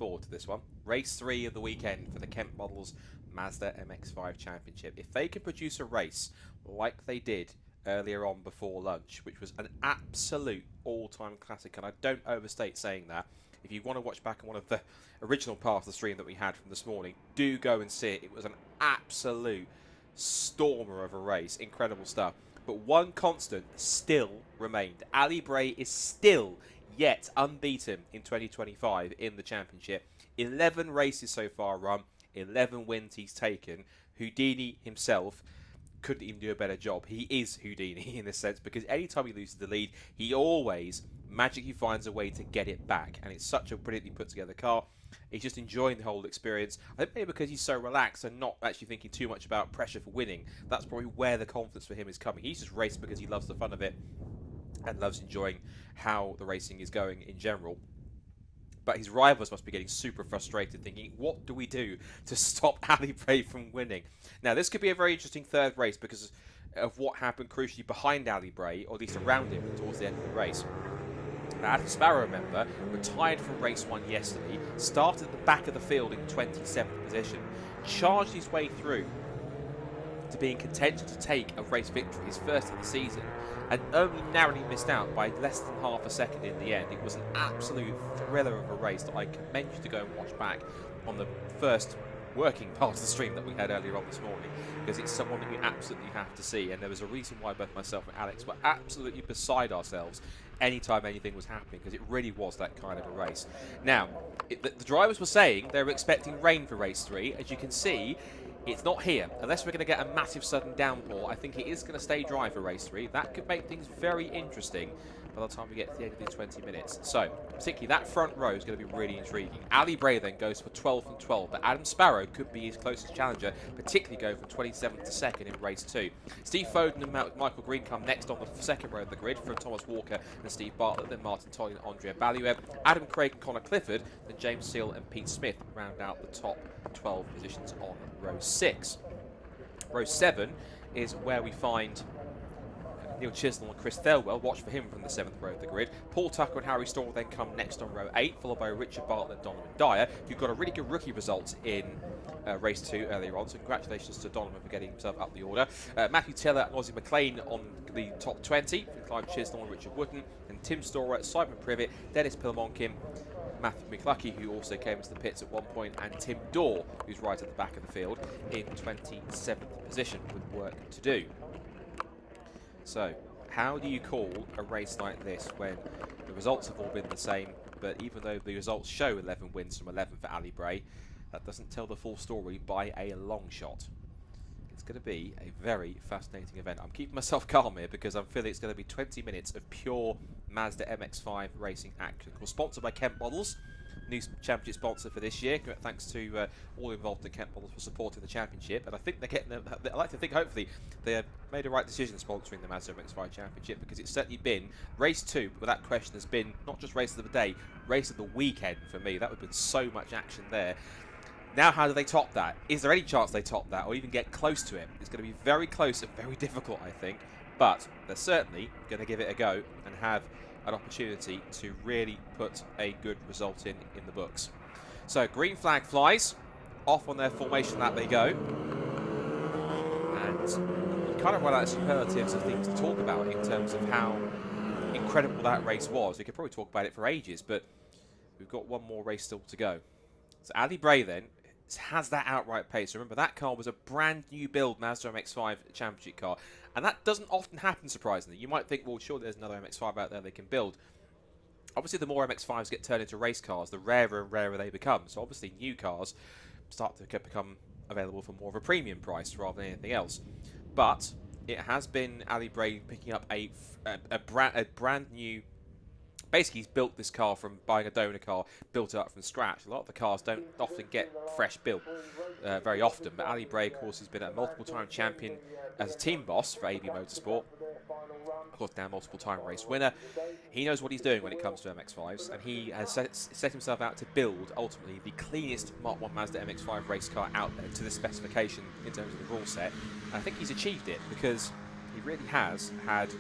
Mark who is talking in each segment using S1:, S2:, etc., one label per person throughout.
S1: forward to this one. Race 3 of the weekend for the Kent Models Mazda MX-5 Championship. If they can produce a race like they did earlier on before lunch, which was an absolute all-time classic, and I don't overstate saying that. If you want to watch back on one of the original parts of the stream that we had from this morning, do go and see it. It was an absolute stormer of a race. Incredible stuff. But one constant still remained. Ali Bray is still yet unbeaten in 2025 in the championship. 11 races so far run, 11 wins he's taken. Houdini himself couldn't even do a better job. He is Houdini in this sense, because anytime he loses the lead, he always magically finds a way to get it back. And it's such a brilliantly put together car. He's just enjoying the whole experience. I think maybe because he's so relaxed and not actually thinking too much about pressure for winning. That's probably where the confidence for him is coming. He's just racing because he loves the fun of it and loves enjoying how the racing is going in general. But his rivals must be getting super frustrated, thinking, what do we do to stop Ali Bray from winning? Now, this could be a very interesting third race because of what happened crucially behind Ali Bray, or at least around him towards the end of the race. Now, Adam Sparrow, remember, retired from race 1 yesterday, started at the back of the field in 27th position, charged his way through to be in contention to take a race victory, his first of the season, and only narrowly missed out by less than half a second in the end. It was an absolute thriller of a race that I commend you to go and watch back on the first working part of the stream that we had earlier on this morning, because it's someone that you absolutely have to see. And there was a reason why both myself and Alex were absolutely beside ourselves anytime anything was happening, because it really was that kind of a race. Now, the drivers were saying they were expecting rain for race 3. As you can see, it's not here. Unless we're going to get a massive sudden downpour, I think it is going to stay dry for race 3. That could make things very interesting by the time we get to the end of these 20 minutes. So, particularly that front row is going to be really intriguing. Ali Bray then goes for 12th and 12, but Adam Sparrow could be his closest challenger, particularly go from 27th to 2nd in race 2. Steve Foden and Michael Green come next on the second row of the grid from Thomas Walker and Steve Bartlett, then Martin Tolley and Andrea Baluev. Adam Craig and Connor Clifford, then James Seal and Pete Smith round out the top 12 positions on row 6. Row 7 is where we find Neil Chisnell and Chris Thelwell. Watch for him from the 7th row of the grid. Paul Tucker and Harry Storr will then come next on row 8, followed by Richard Bartlett and Donovan Dyer, who got a really good rookie result in race 2 earlier on, so congratulations to Donovan for getting himself up the order. Matthew Taylor and Ozzie McLean on the top 20, from Clive Chisnell and Richard Wooden, and Tim Storer, Simon Privet, Dennis Pilmonkin, Matthew McLucky, who also came into the pits at one point, and Tim Dorr, who's right at the back of the field, in 27th position with work to do. So, how do you call a race like this when the results have all been the same, but even though the results show 11 wins from 11 for Ali Bray, that doesn't tell the full story by a long shot. It's going to be a very fascinating event. I'm keeping myself calm here because I'm feeling it's going to be 20 minutes of pure Mazda MX-5 racing action. We're sponsored by Kent Models, new championship sponsor for this year. Thanks to all involved in Kent Models for supporting the championship. And I think they're getting, I like to think, hopefully, they have made the right decision sponsoring the Mazda MX-5 Championship, because it's certainly been race 2, without question, has been not just race of the day, race of the weekend for me. That would have been so much action there. Now, how do they top that? Is there any chance they top that or even get close to it? It's going to be very close and very difficult, I think. But they're certainly going to give it a go and have an opportunity to really put a good result in the books. So, green flag flies. Off on their formation lap they go. And you kind of run out of superlatives of things to talk about in terms of how incredible that race was. We could probably talk about it for ages, but we've got one more race still to go. So Ali Bray then has that outright pace. Remember, that car was a brand new build Mazda MX-5 championship car, and that doesn't often happen, surprisingly. You might think, well, sure, there's another MX-5 out there they can build. Obviously, the more MX-5s get turned into race cars, the rarer and rarer they become. So obviously, new cars start to become available for more of a premium price rather than anything else. But it has been Ali Bray picking up a brand new. Basically, he's built this car from buying a donor car, built it up from scratch. A lot of the cars don't often get fresh built very often. But Ali Bray, of course, has been a multiple-time champion as a team boss for AB Motorsport. Of course, now multiple-time race winner. He knows what he's doing when it comes to MX-5s, and he has set himself out to build, ultimately, the cleanest Mark 1 Mazda MX-5 race car out there to the specification in terms of the rule set. And I think he's achieved it, because he really has had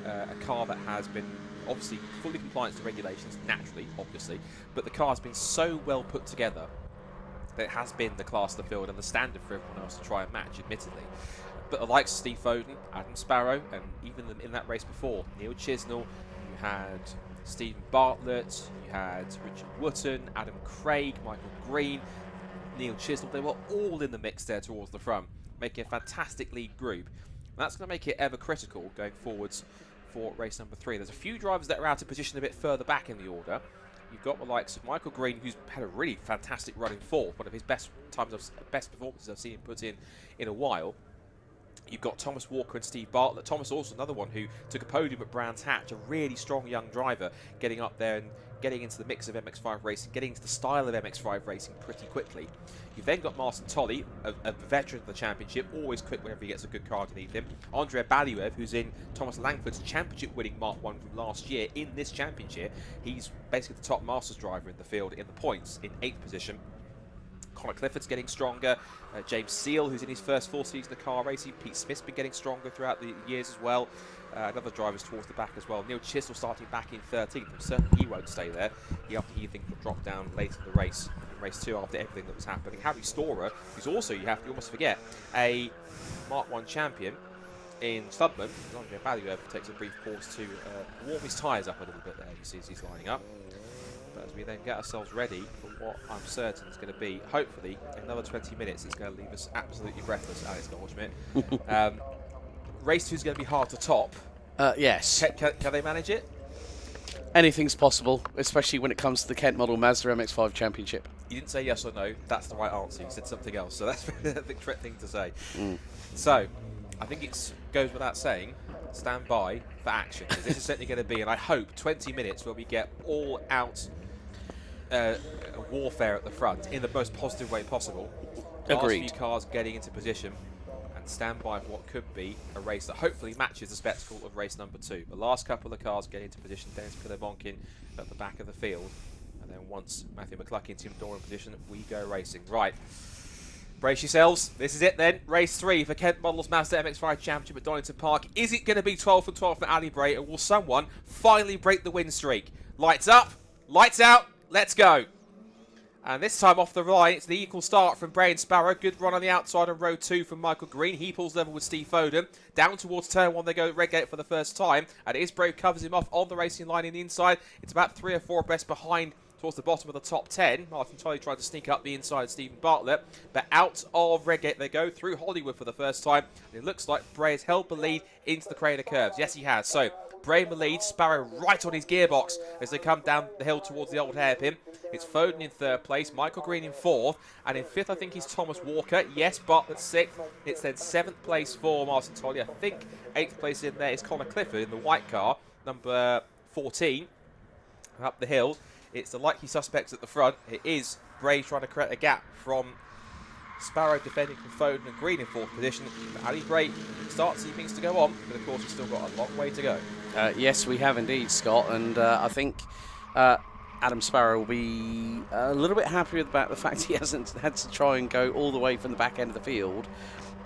S1: a car that has been obviously fully compliant to regulations, naturally, obviously, but the car has been so well put together that it has been the class of the field and the standard for everyone else to try and match, admittedly. But the likes of Steve Foden, Adam Sparrow, and even in that race before, Neil Chisnell, you had Stephen Bartlett, you had Richard Wotton, Adam Craig, Michael Green, Neil Chisnell. They were all in the mix there towards the front, making a fantastic lead group. And that's going to make it ever critical going forwards for race number 3. There's a few drivers that are out of position a bit further back in the order. You've got the likes of Michael Green, who's had a really fantastic run in fourth, one of his best performances I've seen him put in a while. You've got Thomas Walker and Steve Bartlett. Thomas also another one who took a podium at Brands Hatch, a really strong young driver, getting up there and getting into the mix of MX-5 racing, getting into the style of MX-5 racing pretty quickly. You've then got Martin Tolley, a veteran of the championship, always quick whenever he gets a good car underneath him. Andrea Baliev, who's in Thomas Langford's championship-winning Mark 1 from last year in this championship. He's basically the top Masters driver in the field in the points, in 8th position. Connor Clifford's getting stronger. James Seal, who's in his first full season of car racing. Pete Smith's been getting stronger throughout the years as well. Another driver's towards the back as well. Neil Chisnell starting back in 13th. And certainly he won't stay there. He thinks will drop down later in the race, in race 2, after everything that was happening. Harry Storer, who's also, you almost forget, a Mark 1 champion in Studman. Andrea Baliev takes a brief pause to warm his tyres up a little bit there, you see, as he's lining up. But as we then get ourselves ready for what I'm certain is going to be, hopefully, another 20 minutes, it's going to leave us absolutely breathless, Alex Goldschmidt. Race 2 is going to be hard to top.
S2: Yes.
S1: Can they manage it?
S2: Anything's possible, especially when it comes to the Kent Model Mazda MX-5 Championship.
S1: You didn't say yes or no. That's the right answer. You said something else, so that's the correct thing to say. So, I think it goes without saying, stand by for action. This is certainly going to be, and I hope, 20 minutes where we get all out warfare at the front in the most positive way possible.
S2: Agreed.
S1: Last few cars getting into position, and stand by for what could be a race that hopefully matches the spectacle of race number 2. The last couple of cars get into position, Dennis Pilibonkin at the back of the field, and then once Matthew McCluskey and Tim Dorr in position, we go racing. Right. Brace yourselves. This is it then. Race 3 for Kent Models Mazda MX-5 Championship at Donington Park. Is it going to be 12 for 12 for Ali Bray, or will someone finally break the win streak? Lights up, lights out, let's go. And this time off the right, it's the equal start from Bray and Sparrow. Good run on the outside on row 2 from Michael Green. He pulls level with Steve Foden. Down towards turn 1 they go red gate for the first time. And it is Bray covers him off on the racing line in the inside. It's about 3 or 4 abreast behind towards the bottom of the top 10. Martin Tolley tried to sneak up the inside Stephen Bartlett. But out of red gate they go through Hollywood for the first time. And it looks like Bray has held the lead into the crater curves. Yes, he has. So Bray in the lead, Sparrow right on his gearbox as they come down the hill towards the old hairpin. It's Foden in 3rd place, Michael Green in 4th, and in 5th I think he's Thomas Walker. Yes, Bartlett 6th. It's then 7th place for Martin Tolley. I think 8th place in there is Connor Clifford in the white car, number 14. Up the hill, it's the likely suspects at the front. It is Bray trying to create a gap from Sparrow defending from Foden and Green in 4th position. But Ali Bray starts he things to go on, but of course we've still got a long way to go.
S2: Yes, we have indeed, Scott, and I think Adam Sparrow will be a little bit happier about the fact he hasn't had to try and go all the way from the back end of the field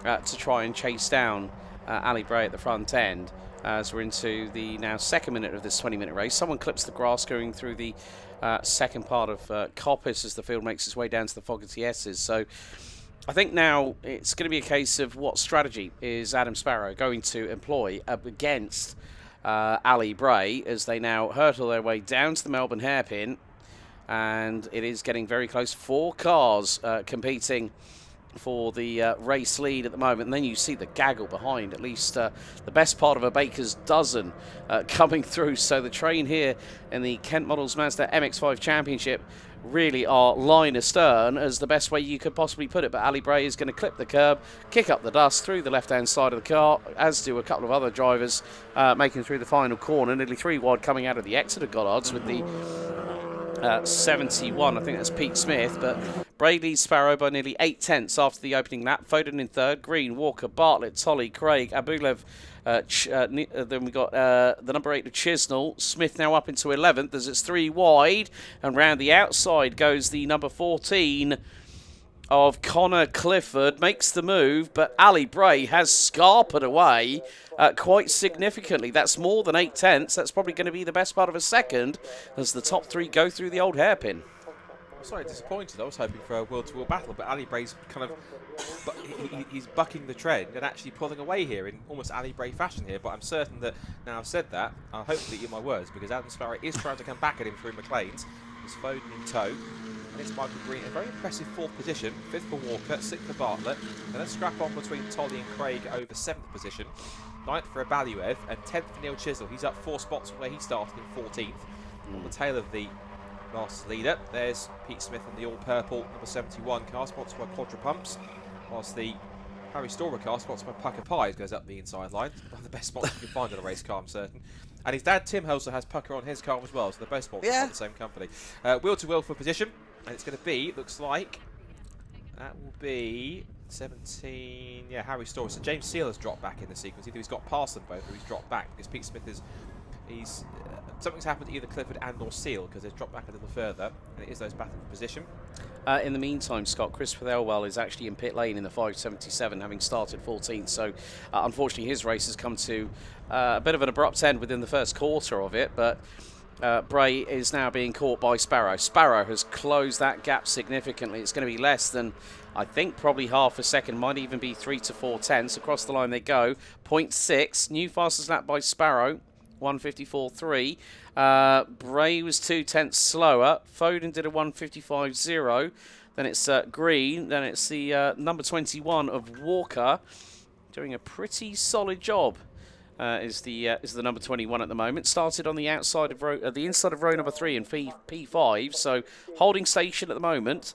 S2: to try and chase down Ali Bray at the front end, as we're into the now 2nd minute of this 20-minute race. Someone clips the grass going through the second part of Coppice as the field makes its way down to the Fogarty S's. So I think now it's going to be a case of what strategy is Adam Sparrow going to employ up against Ali Bray as they now hurtle their way down to the Melbourne hairpin, and it is getting very close. 4 cars competing for the race lead at the moment, and then you see the gaggle behind, at least the best part of a baker's dozen coming through. So the train here in the Kent Models Mazda MX-5 Championship really are line astern as the best way you could possibly put it. But Ali Bray is going to clip the curb, kick up the dust through the left-hand side of the car, as do a couple of other drivers making through the final corner. Nearly 3 wide coming out of the Exeter Goddards with the 71, I think that's Pete Smith, but Bray leads Sparrow by nearly 8 tenths after the opening lap. Foden in 3rd, Green, Walker, Bartlett, Tolley, Craig, Abulev, then we got the number 8 of Chisnell. Smith now up into 11th as it's 3 wide, and round the outside goes the number 14 of Connor Clifford. Makes the move, but Ali Bray has scarpered away quite significantly. That's more than 8/10. That's probably going to be the best part of a second as the top three go through the old hairpin.
S1: I'm sorry, disappointed. I was hoping for a wheel-to-wheel battle, but Ali Bray's kind of he's bucking the trend and actually pulling away here in almost Ali Bray fashion here. But I'm certain that now I've said that, I'll hopefully eat my words, because Adam Sparrow is trying to come back at him through McLean's. He's Foden in tow. And it's Michael Green, a very impressive 4th position, 5th for Walker, 6th for Bartlett. Then a scrap on between Tolly and Craig over 7th position. 9th for Abaliev and 10th for Neil Chisel. He's up 4 spots from where he started in 14th. On the tail of the Masters leader, there's Pete Smith in the all-purple number 71 car, sponsored by Quadra Pumps, whilst the Harry Storer car, sponsored by Pucker Pies, goes up the inside line. One of the best spots you can find on a race car, I'm certain. And his dad, Tim, also has Pucker on his car as well, so they're both sponsored by the same company. Wheel-to-wheel for position, and it's going to be, looks like, that will be 17, yeah, Harry Storer. So James Seal has dropped back in the sequence. Either he's got past them both, or he's dropped back, because Pete Smith is, something's happened to either Clifford and or Seal, because they've dropped back a little further, and it is those battling for position.
S2: In the meantime, Scott, Christopher Elwell is actually in pit lane in the 577, having started 14th. So, unfortunately, his race has come to a bit of an abrupt end within the first quarter of it. But Bray is now being caught by Sparrow. Sparrow has closed that gap significantly. It's going to be less than, I think, probably half a second. Might even be 3 to 4 tenths. Across the line they go. 0.6. New fastest lap by Sparrow. 154.3. Bray was 2 tenths slower. Foden did a 155.0. Then it's Green. Then it's the number 21 of Walker, doing a pretty solid job. Is the number 21 at the moment. Started on the outside of row, the inside of row number 3 in P5. So holding station at the moment.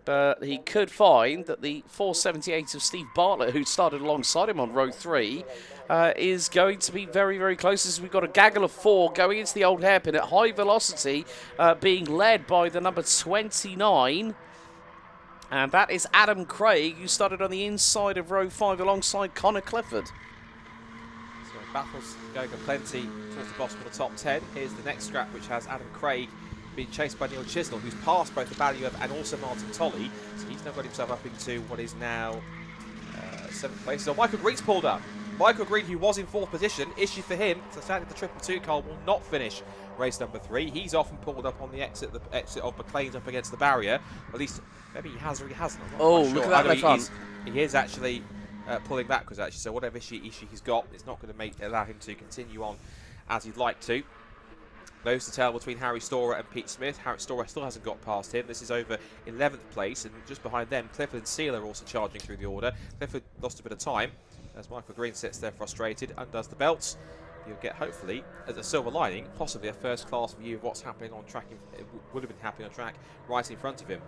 S2: But he could find that the 478 of Steve Bartlett, who started alongside him on row 3, is going to be very, very close, as we've got a gaggle of 4 going into the old hairpin at high velocity, being led by the number 29. And that is Adam Craig, who started on the inside of row 5 alongside Connor Clifford.
S1: So battles going plenty towards the bottom of the top 10. Here's the next scrap, which has Adam Craig being chased by Neil Chisnell, who's passed both the Abaliev and also Martin Tolley. So he's now got himself up into what is now 7th place. So Michael Green's pulled up. Michael Green, who was in 4th position, issue for him. So sadly the 222 car will not finish race number 3. He's often pulled up on the exit of McLean's up against the barrier. At least maybe he has or he hasn't. I'm not quite sure.
S2: Look at that left front.
S1: He is actually pulling backwards actually. So whatever issue he's got, it's not going to allow him to continue on as he'd like to. Those to tell between Harry Storer and Pete Smith. Harry Storer still hasn't got past him. This is over 11th place, and just behind them, Clifford and Seal are also charging through the order. Clifford lost a bit of time as Michael Green sits there frustrated, undoes the belts. You'll get, hopefully, as a silver lining, possibly a first-class view of what's happening on track. It would have been happening on track right in front of him.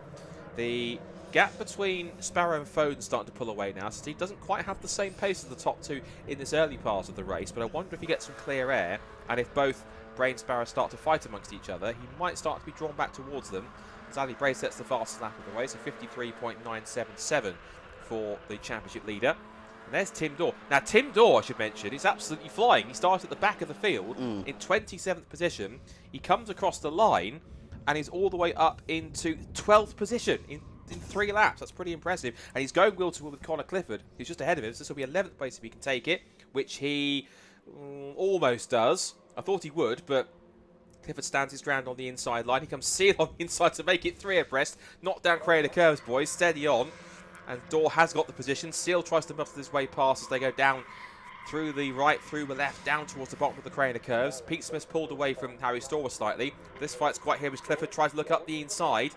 S1: The gap between Sparrow and Foden starting to pull away now. Steve doesn't quite have the same pace as the top 2 in this early part of the race, but I wonder if he gets some clear air, and if both Bray and Sparrow start to fight amongst each other, he might start to be drawn back towards them. As Ali Bray sets the fastest lap of the way, so 53.977 for the championship leader. And there's Tim Dorr. Now, Tim Dorr, I should mention, is absolutely flying. He started at the back of the field in 27th position. He comes across the line and he's all the way up into 12th position in 3 laps. That's pretty impressive. And he's going wheel-to-wheel with Connor Clifford, who's just ahead of him. So this will be 11th place if he can take it, which he almost does. I thought he would, but Clifford stands his ground on the inside line. He comes Seal on the inside to make it 3 abreast. Knock down Craig the curves, boys. Steady on. And Dorr has got the position. Seal tries to muscle his way past as they go down through the right, through the left, down towards the bottom of the Craig curves. Pete Smith pulled away from Harry Storer slightly. This fight's quite here as Clifford tries to look up the inside,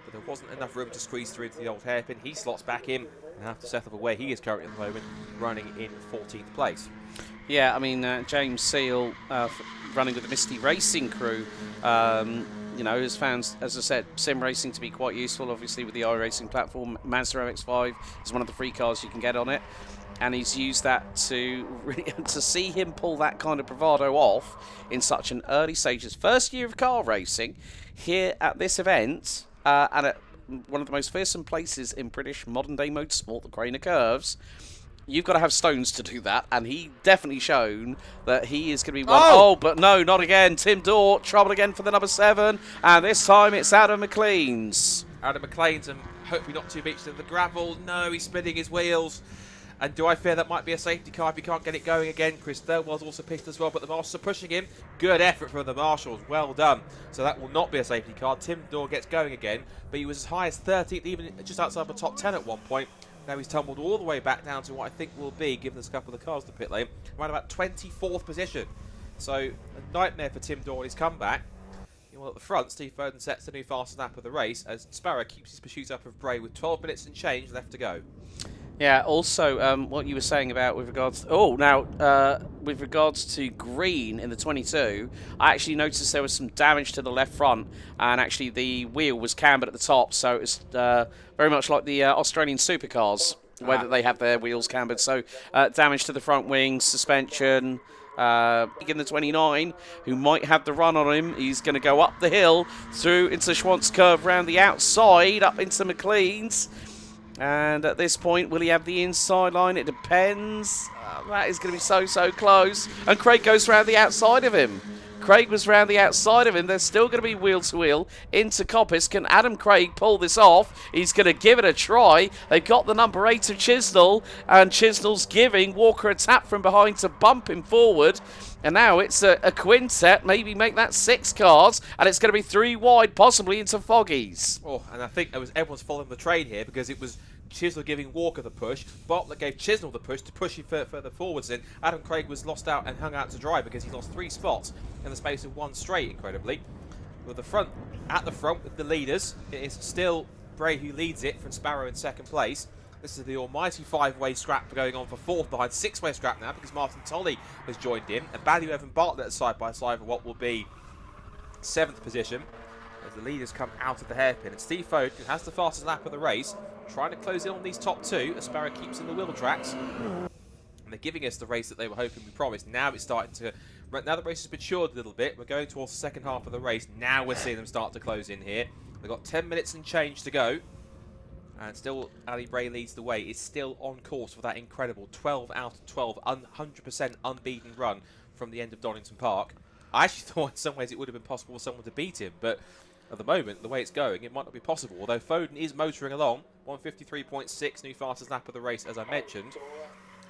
S1: but there wasn't enough room to squeeze through into the old hairpin. He slots back in and have to settle for where he is currently at the moment, running in 14th place.
S2: Yeah, I mean, James Seal, running with the Misty Racing crew, you know, has found, as I said, sim racing to be quite useful, obviously, with the iRacing platform. Mazda MX-5 is one of the free cars you can get on it. And he's used that to really, to see him pull that kind of bravado off in such an early stage. His first year of car racing here at this event, and at one of the most fearsome places in British modern-day motorsport, the Craner Curves. You've got to have stones to do that, and he definitely shown that he is going to be one. Oh, but no, not again. Tim Dorr, trouble again for the number 7, and this time it's Adam McLean's.
S1: Adam McLean's, and hopefully not too beached in the gravel. No, he's spinning his wheels. And do I fear that might be a safety car if he can't get it going again? Chris Thirlwell's also pitted as well, but the Marshals are pushing him. Good effort from the Marshals. Well done. So that will not be a safety car. Tim Dorr gets going again, but he was as high as 13th, even just outside the top 10 at one point. Now he's tumbled all the way back down to what I think will be, given there's a couple of the cars to pit lane, around about 24th position. So a nightmare for Tim Dorr in his comeback. Well, at the front, Steve Foden sets the new fastest lap of the race as Sparrow keeps his pursuit up of Bray with 12 minutes and change left to go.
S2: Yeah, also, what you were saying about with regards... with regards to Green in the 22, I actually noticed there was some damage to the left front, and actually the wheel was cambered at the top, so it's very much like the Australian supercars, where they have their wheels cambered. So damage to the front wings, suspension... in the 29, who might have the run on him. He's going to go up the hill, through into Schwantz curve, round the outside, up into McLean's. And at this point, will he have the inside line? It depends. That is going to be so close. And Craig goes round the outside of him. Craig was round the outside of him. There's still going to be wheel to wheel into Coppice. Can Adam Craig pull this off? He's going to give it a try. They've got the number 8 of Chisnell, and Chisnell's giving Walker a tap from behind to bump him forward. And now it's a quintet, maybe make that 6 cars, and it's going to be 3 wide, possibly into Foggies.
S1: Oh, and I think everyone's following the train here, because it was Chisnell giving Walker the push, Bartlett gave Chisnell the push to push him further forwards in. Adam Craig was lost out and hung out to dry because he lost 3 spots in the space of 1 straight, incredibly. With at the front with the leaders, it is still Bray who leads it from Sparrow in 2nd place. This is the almighty 5-way scrap going on for 4th behind 6-way scrap now, because Martin Tolley has joined in, and Ballywev and Bartlett are side by side for what will be 7th position as the leaders come out of the hairpin. And Steve Foden, who has the fastest lap of the race, trying to close in on these top 2 as Sparrow keeps in the wheel tracks. And they're giving us the race that they were hoping we promised. Now it's starting to... Now the race has matured a little bit. We're going towards the second half of the race. Now we're seeing them start to close in here. They've got 10 minutes and change to go. And still, Ali Bray leads the way. Is still on course for that incredible 12 out of 12, 100% unbeaten run from the end of Donington Park. I actually thought in some ways it would have been possible for someone to beat him, but at the moment, the way it's going, it might not be possible. Although Foden is motoring along, 153.6, new fastest lap of the race, as I mentioned.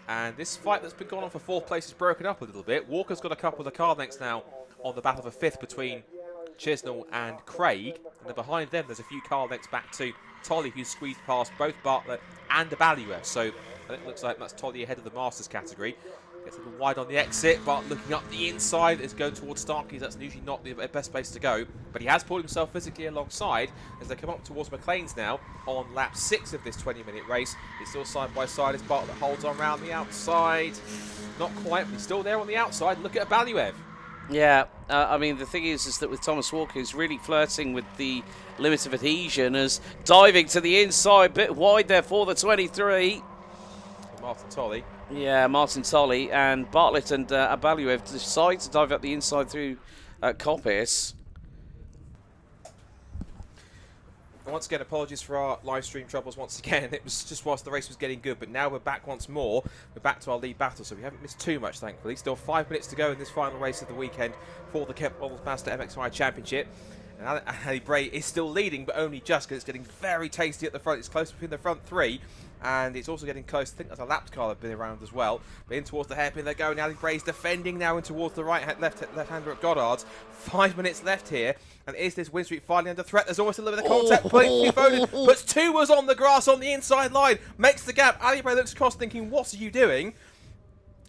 S1: And this fight that's been going on for 4th place is broken up a little bit. Walker's got a couple of car lengths now on the battle for 5th between Chisnell and Craig. And then behind them, there's a few car lengths back to Tolley, who's squeezed past both Bartlett and Ballywev. So I think it looks like that's Tolley ahead of the Masters category. Gets a little wide on the exit, but looking up the inside is going towards Starkey's. That's usually not the best place to go. But he has pulled himself physically alongside as they come up towards McLean's now on lap 6 of this 20-minute race. It's still side by side as Bartlett holds on round the outside. Not quite, but he's still there on the outside. Look at Ballywev.
S2: Yeah, I mean, the thing is that with Thomas Walker, who's really flirting with the limit of adhesion, as diving to the inside, bit wide there for the 23.
S1: Martin Tolley.
S2: Yeah, Martin Tolley, and Bartlett and Ballywev decide to dive up the inside through Coppice.
S1: Once again, apologies for our live stream troubles once again. It was just whilst the race was getting good, but now we're back once more. We're back to our lead battle, so we haven't missed too much, thankfully. Still 5 minutes to go in this final race of the weekend for the Kent Models Mazda MX-5 Championship. And Ali Bray is still leading, but only just, because it's getting very tasty at the front. It's close between the front 3. And it's also getting close. I think there's a lapped car that's been around as well. But in towards the hairpin they're going. Ali Bray's defending now in towards the left-hander at Goddard's. 5 minutes left here. And is this win streak finally under threat? There's almost a little bit of contact. Foden puts 2 wheels on the grass on the inside line. Makes the gap. Ali Bray looks across thinking, what are you doing?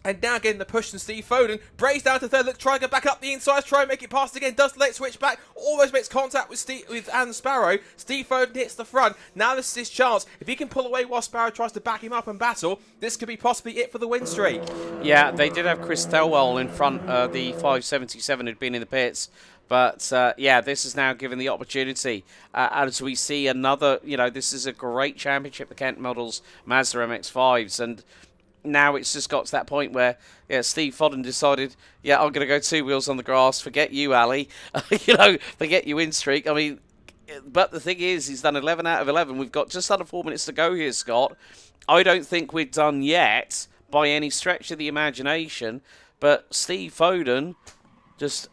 S1: And now getting the push from Steve Foden. Bray's down to 3rd. Look, try and go back up the inside. Try and make it past again. Does the late switch back. Almost makes contact with Adam Sparrow. Steve Foden hits the front. Now this is his chance. If he can pull away while Sparrow tries to back him up and battle, this could be possibly it for the win streak. Yeah,
S2: they did have Chris Thelwell in front. The 577 had been in the pits. But, yeah, this is now given the opportunity. As we see another, this is a great championship, the Kent Models Mazda MX-5s. And now it's just got to that point where, Steve Foden decided, I'm going to go 2 wheels on the grass. Forget you, Ali. Forget you win streak. I mean, but the thing is, he's done 11 out of 11. We've got just under 4 minutes to go here, Scott. I don't think we're done yet by any stretch of the imagination. But Steve Foden just...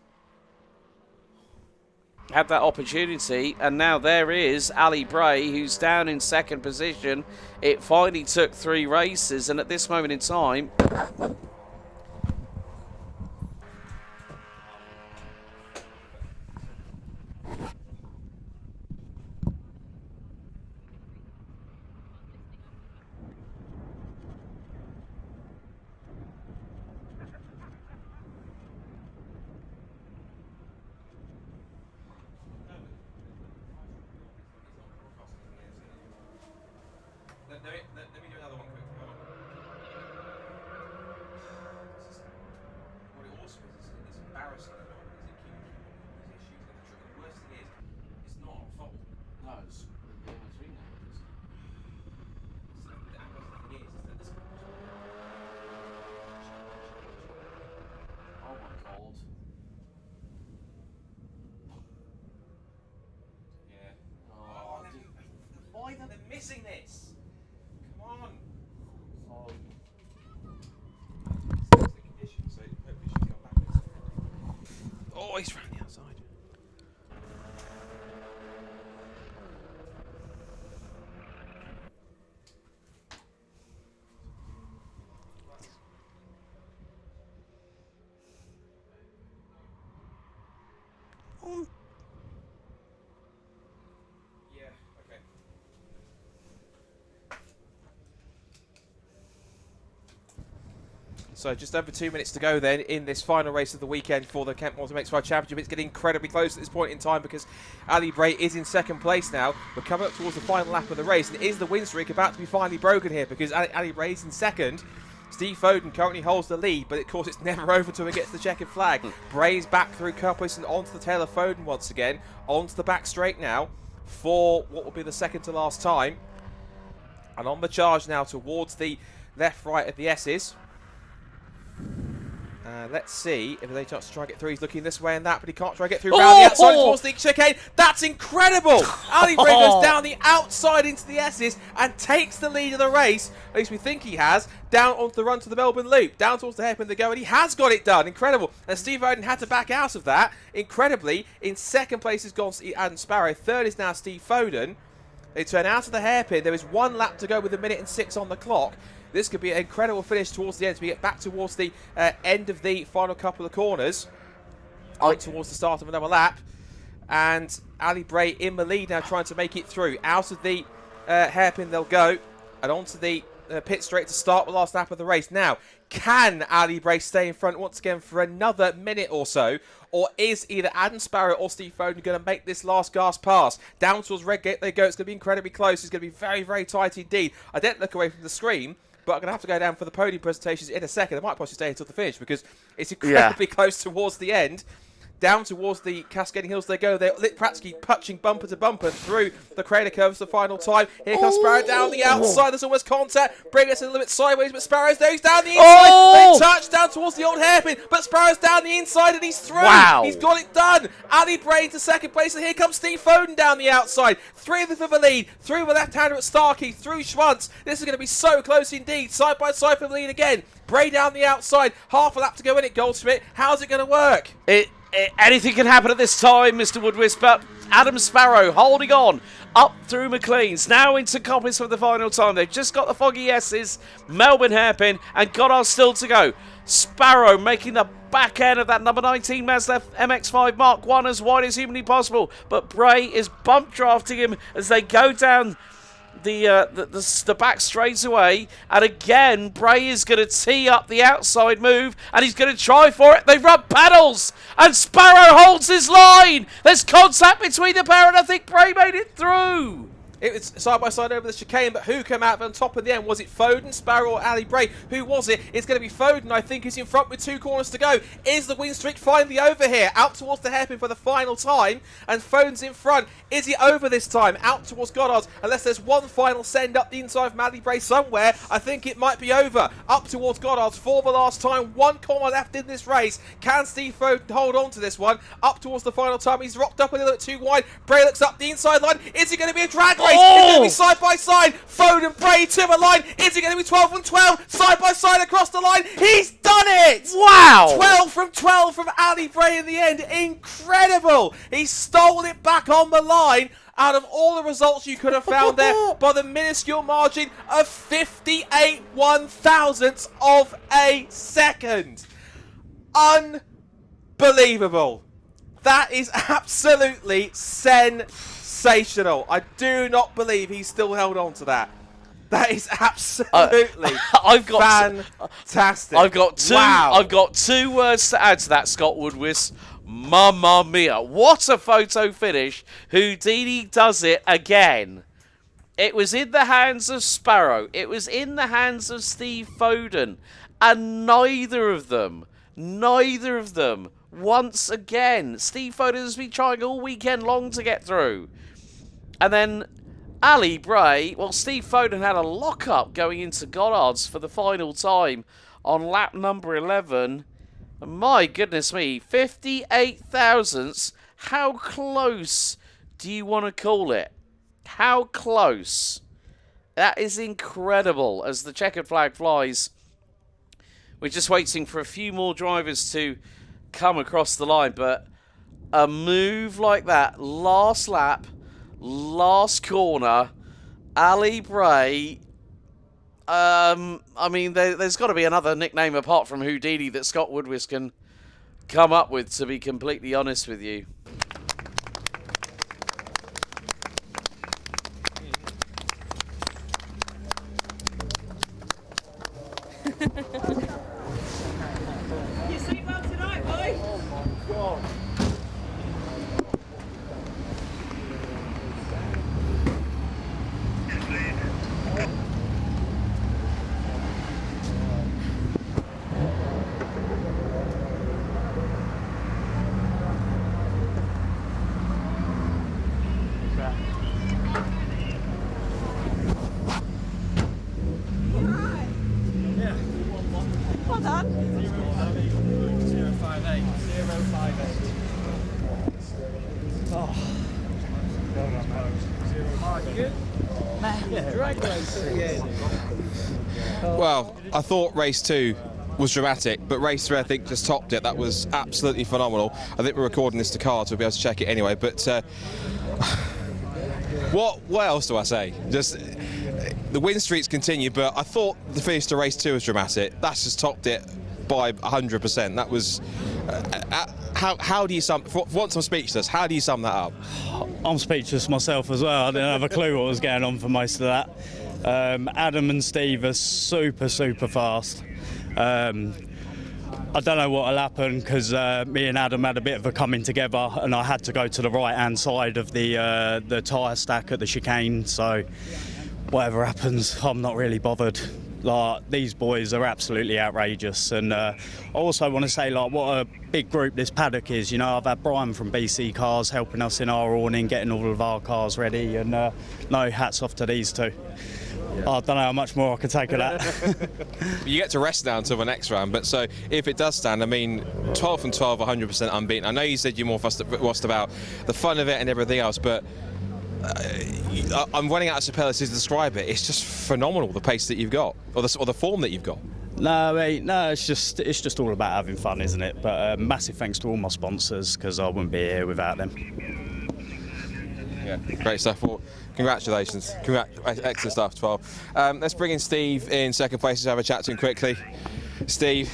S2: had that opportunity, and now there is Ali Bray, who's down in second position. It finally took 3 races, and at this moment in time,
S1: Let me do another one quickly. Hold on. What it also is, it's embarrassing at the moment because it keeps these issues. And the worst thing is, it's not our fault.
S2: no, it's the MX3 now.
S1: The thing is that this.
S2: Oh my god.
S1: Yeah.
S2: Oh,
S1: Why are they missing this? Come on.
S2: oh.
S1: It's the condition, so hopefully she's got back in. Oh, he's round the outside. Yeah, okay. So just over 2 minutes to go then in this final race of the weekend for the Kent Mazda MX-5 Championship. It's getting incredibly close at this point in time because Ali Bray is in second place now. We're coming up towards the final lap of the race, and is the win streak about to be finally broken here because Ali Bray is in second. Steve Foden currently holds the lead, but of course it's never over until he gets the checkered flag. Bray's back through Couples and onto the tail of Foden once again, onto the back straight now for what will be the second to last time. And on the charge now towards the left-right of the S's. Let's see if they chance to try and get through. He's looking this way and that, but he can't try and get through around the outside towards the chicane. That's incredible! Ali Bray goes down the outside into the S's and takes the lead of the race. At least we think he has. Down onto the run to the Melbourne Loop. Down towards the hairpin they go, and he has got it done. Incredible. And Steve Foden had to back out of that. Incredibly, in second place has gone Adam Sparrow. Third is now Steve Foden. They turn out of the hairpin. There is 1 lap to go with 1 minute and 6 on the clock. This could be an incredible finish towards the end as we get back towards the end of the final couple of corners. Towards the start of another lap. And Ali Bray in the lead now trying to make it through. Out of the hairpin they'll go. And onto the pit straight to start the last lap of the race. Now, can Ali Bray stay in front once again for another minute or so? Or is either Adam Sparrow or Steve Foden going to make this last gasp pass? Down towards Redgate they go. It's going to be incredibly close. It's going to be very, very tight indeed. I didn't look away from the screen, but I'm going to have to go down for the podium presentations in a second. I might possibly stay until the finish because it's incredibly close towards the end. Down towards the cascading hills they go. They're practically punching bumper to bumper through the crater curves the final time. Here comes Sparrow down the outside. There's almost contact. Bring us a little bit sideways, but Sparrow's there. He's down the inside. They touch down towards the old hairpin, but Sparrow's down the inside and he's through.
S2: Wow.
S1: He's got it done. Ali Bray to second place, and here comes Steve Foden down the outside. 3 of them for the lead. Through the left-hander at Starkey, through Schwantz. This is going to be so close indeed. Side by side for the lead again. Bray down the outside. Half a lap to go in it, Goldschmidt. How's it going to work?
S2: Anything can happen at this time, Mr. Woodwisp, but Adam Sparrow holding on up through McLean's, now into Coppice for the final time. They've just got the Foggy S's, Melbourne Hairpin, and Goddard still to go. Sparrow making the back end of that number 19 Mazda MX-5 Mark 1 as wide as humanly possible, but Bray is bump drafting him as they go down the back straight away, and again Bray is going to tee up the outside move and he's going to try for it. They rub paddles and Sparrow holds his line. There's contact between the pair and I think Bray made it through.
S1: It was side by side over the chicane, but who came out on top in the end? Was it Foden, Sparrow, or Ali Bray? Who was it? It's going to be Foden, I think, who's in front with 2 corners to go. Is the win streak finally over here? Out towards the hairpin for the final time, and Foden's in front. Is it over this time? Out towards Goddard, unless there's one final send up the inside of Ali Bray somewhere. I think it might be over. Up towards Goddard for the last time. 1 corner left in this race. Can Steve Foden hold on to this one? Up towards the final time. He's rocked up a little bit too wide. Bray looks up the inside line. Is it going to be a drag race? race. It's going to be side by side. Foden, Bray to the line. Is it going to be 12 from 12? Side by side across the line. He's done it!
S2: Wow!
S1: 12 from 12 from Ali Bray in the end. Incredible! He stole it back on the line out of all the results you could have found there by the minuscule margin of 58 1,000ths of a second. Unbelievable. That is absolutely sensational. I do not believe he's still held on to that. That is absolutely fantastic.
S2: I've got two.
S1: Wow.
S2: I've got 2 words to add to that, Scott Woodwis. Mamma mia! What a photo finish! Houdini does it again. It was in the hands of Sparrow. It was in the hands of Steve Foden, and neither of them, once again, Steve Foden has been trying all weekend long to get through. And then Ali Bray, well, Steve Foden had a lock-up going into Goddard's for the final time on lap number 11. My goodness me, 58 thousandths. How close do you want to call it? How close? That is incredible as the checkered flag flies. We're just waiting for a few more drivers to come across the line, but a move like that, last lap, last corner, Ali Bray, I mean, there's got to be another nickname apart from Houdini that Scott Woodwis can come up with, to be completely honest with you.
S3: You sleep well tonight, boy? Oh my God. Well done.
S4: 058. Oh.
S5: Well, I thought race 2 was dramatic, but race 3 I think just topped it. That was absolutely phenomenal. I think we're recording this to cards, so we'll be able to check it anyway. But what else do I say? Just the win streaks continue, but I thought the finish to race 2 was dramatic. That's just topped it by 100%. That was how do you sum? For once I'm speechless. How do you sum that up?
S4: I'm speechless myself as well. I didn't have a clue what was going on for most of that. Adam and Steve are super fast. I don't know what will happen because me and Adam had a bit of a coming together, and I had to go to the right-hand side of the tyre stack at the chicane. So whatever happens, I'm not really bothered. Like, these boys are absolutely outrageous, and I also want to say, like, what a big group this paddock is. You know, I've had Brian from BC Cars helping us in our awning, getting all of our cars ready, and no, hats off to these two. Yeah. I don't know how much more I could take of that.
S5: You get to rest now until the next round, but so if it does stand, I mean, 12 from 12, 100% unbeaten. I know you said you're more fussed about the fun of it and everything else, but I'm running out of superlatives to describe it. It's just phenomenal, the pace that you've got, or the form that you've got.
S4: No, mate, no, it's just all about having fun, isn't it? But massive thanks to all my sponsors, because I wouldn't be here without them.
S5: Yeah, great stuff. Well, congratulations. Excellent stuff, 12. Let's bring in Steve in second place to have a chat to him quickly. Steve,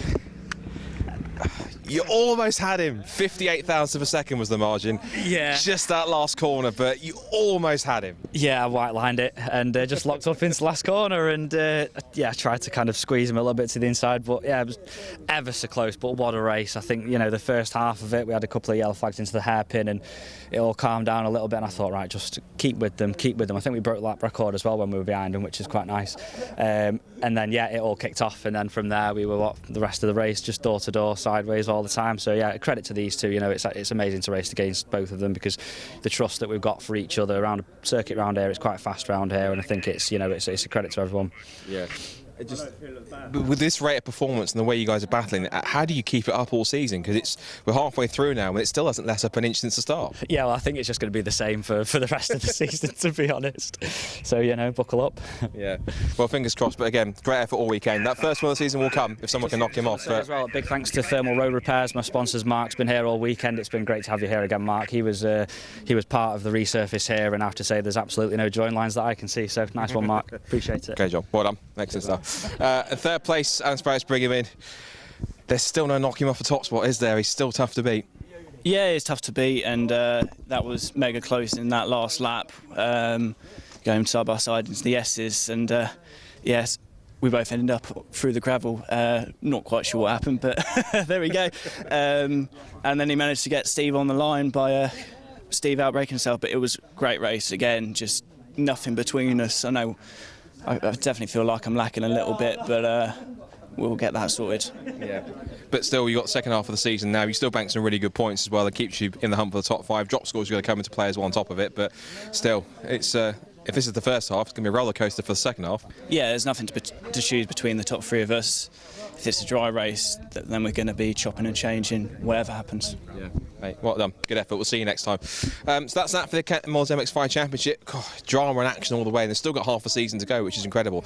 S5: you almost had him. 58 thousandths of a second was the margin.
S6: Yeah.
S5: Just that last corner, but you almost had him.
S6: Yeah, I white lined it and just locked up into the last corner, and yeah, tried to kind of squeeze him a little bit to the inside, but yeah, it was ever so close. But what a race! I think, you know, the first half of it, we had a couple of yellow flags into the hairpin, and it all calmed down a little bit. And I thought, right, just keep with them. I think we broke the lap record as well when we were behind them, which is quite nice. And then yeah, it all kicked off, and then from there we were the rest of the race just door to door, sideways all the time. So yeah, credit to these two. You know, it's amazing to race against both of them, because the trust that we've got for each other around a circuit round here, it's quite fast round here, and I think it's, you know, it's a credit to everyone.
S5: Yeah. With this rate of performance and the way you guys are battling, how do you keep it up all season? Because we're halfway through now and it still hasn't let up an inch since the start.
S6: Yeah, well, I think it's just going to be the same for the rest of the season, to be honest. So, buckle up.
S5: Yeah. Well, fingers crossed. But again, great effort all weekend. That first one of the season will come if someone can knock him off. But
S6: as well, a big thanks to Thermal Road Repairs. My sponsors, Mark's been here all weekend. It's been great to have you here again, Mark. He was part of the resurface here, and I have to say there's absolutely no join lines that I can see. So nice one, Mark. Appreciate it.
S5: Okay, John. Well done. Excellent stuff. Third place, Adam Sparrows bring him in. There's still no knocking him off the top spot, is there? He's still tough to beat.
S7: Yeah, it's tough to beat, and that was mega close in that last lap, going side by side into the S's, and yes, we both ended up through the gravel. Not quite sure what happened, but there we go. And then he managed to get Steve on the line by Steve outbreaking himself, but it was a great race again, just nothing between us. I know I definitely feel like I'm lacking a little bit, but we'll get that sorted.
S5: Yeah. But still, you've got the second half of the season now. You still bank some really good points as well. That keeps you in the hunt for the top 5. Drop scores are going to come into play as well on top of it. But still, it's if this is the first half, it's going to be a roller coaster for the second half.
S7: Yeah, there's nothing to choose between the top 3 of us. If it's a dry race, then we're going to be chopping and changing whatever happens.
S5: Yeah, mate, well done. Good effort. We'll see you next time. So that's that for the Mazda MX-5 Championship. God, drama and action all the way, and they've still got half a season to go, which is incredible.